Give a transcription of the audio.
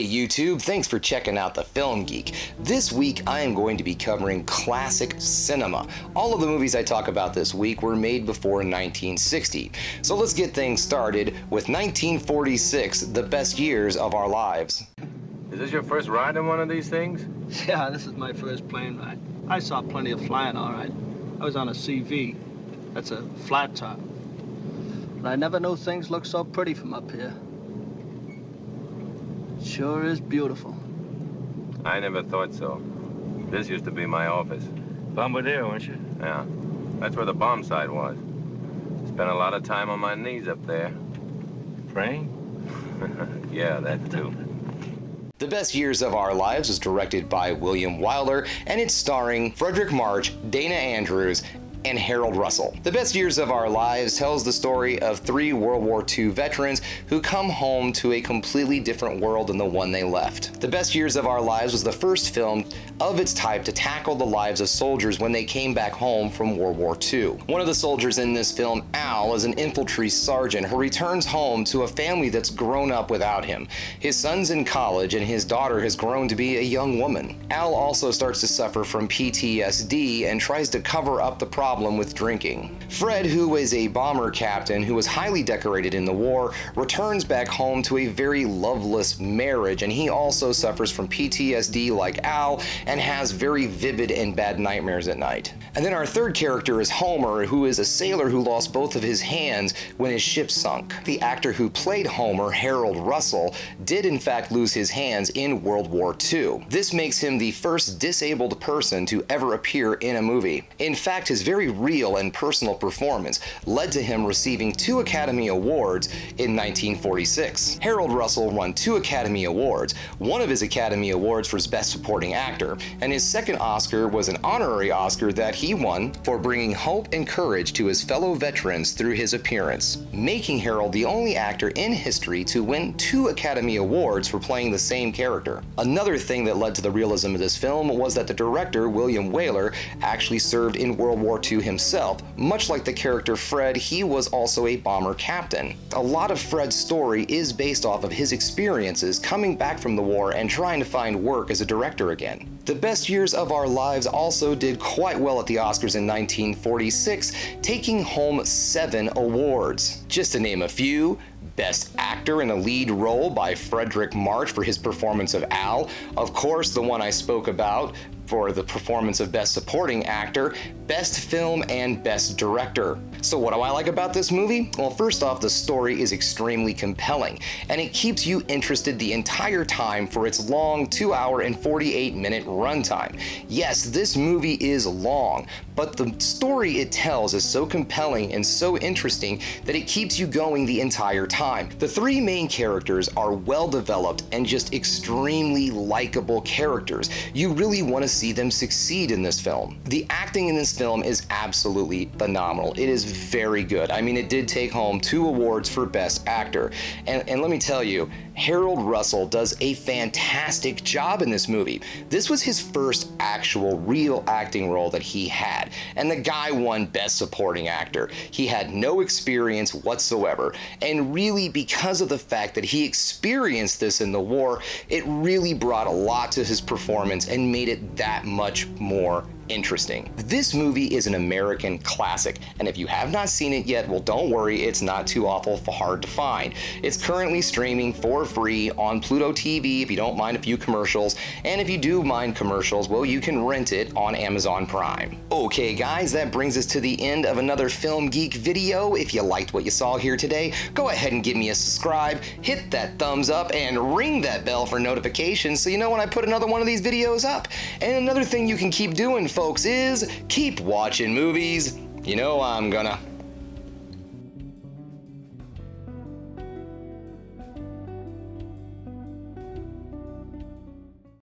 Hey YouTube, thanks for checking out The Film Geek. This week I am going to be covering classic cinema. All of the movies I talk about this week were made before 1960. So let's get things started with 1946, the best years of our lives. Is this your first ride in one of these things? Yeah, this is my first plane ride. I saw plenty of flying, all right. I was on a CV. That's a flat top. But I never knew things looked so pretty from up here. Sure is beautiful. I never thought so. This used to be my office. Bombardier, weren't you? Yeah, that's where the bomb site was. Spent a lot of time on my knees up there. Praying? Yeah, that too. The Best Years of Our Lives was directed by William Wyler, and it's starring Fredric March, Dana Andrews, and Harold Russell. The Best Years of Our Lives tells the story of three World War II veterans who come home to a completely different world than the one they left. The Best Years of Our Lives was the first film of its type to tackle the lives of soldiers when they came back home from World War II. One of the soldiers in this film, Al, is an infantry sergeant who returns home to a family that's grown up without him. His son's in college and his daughter has grown to be a young woman. Al also starts to suffer from PTSD and tries to cover up the problem with drinking. Fred, who is a bomber captain who was highly decorated in the war, returns back home to a very loveless marriage, and he also suffers from PTSD like Al and has very vivid and bad nightmares at night. And then our third character is Homer, who is a sailor who lost both of his hands when his ship sunk. The actor who played Homer, Harold Russell, did in fact lose his hands in World War II. This makes him the first disabled person to ever appear in a movie. In fact, his very real and personal performance led to him receiving 2 Academy Awards in 1946. Harold Russell won 2 Academy Awards. One of his Academy Awards was Best Supporting Actor, and his second Oscar was an honorary Oscar that he won for bringing hope and courage to his fellow veterans through his appearance, making Harold the only actor in history to win 2 Academy Awards for playing the same character. Another thing that led to the realism of this film was that the director, William Wyler, actually served in World War II himself. Much like the character Fred, he was also a bomber captain. A lot of Fred's story is based off of his experiences coming back from the war and trying to find work as a director again. The Best Years of Our Lives also did quite well at the Oscars in 1946, taking home 7 awards. Just to name a few: Best Actor in a Lead Role by Fredric March for his performance of Al. Of course, the one I spoke about for the performance of Best Supporting Actor, Best Film, and Best Director. So what do I like about this movie? Well, first off, the story is extremely compelling, and it keeps you interested the entire time for its long 2-hour and 48-minute runtime. Yes, this movie is long, but the story it tells is so compelling and so interesting that it keeps you going the entire time. The 3 main characters are well developed and just extremely likable characters. You really want to see them succeed in this film. The acting in this film is absolutely phenomenal. It is very good. I mean, it did take home 2 awards for Best Actor. And let me tell you, Harold Russell does a fantastic job in this movie. This was his first actual real acting role that he had, and the guy won Best Supporting Actor. He had no experience whatsoever, and really because of the fact that he experienced this in the war, it really brought a lot to his performance and made it that much more interesting. This movie is an American classic, and if you have not seen it yet, well, don't worry, it's not too awful hard to find. It's currently streaming for free on Pluto TV if you don't mind a few commercials, and if you do mind commercials, well, you can rent it on Amazon Prime. Okay guys, that brings us to the end of another Film Geek video. If you liked what you saw here today, go ahead and give me a subscribe, hit that thumbs up, and ring that bell for notifications so you know when I put another one of these videos up. And another thing you can keep doing, folks, is keep watching movies. You know I'm gonna.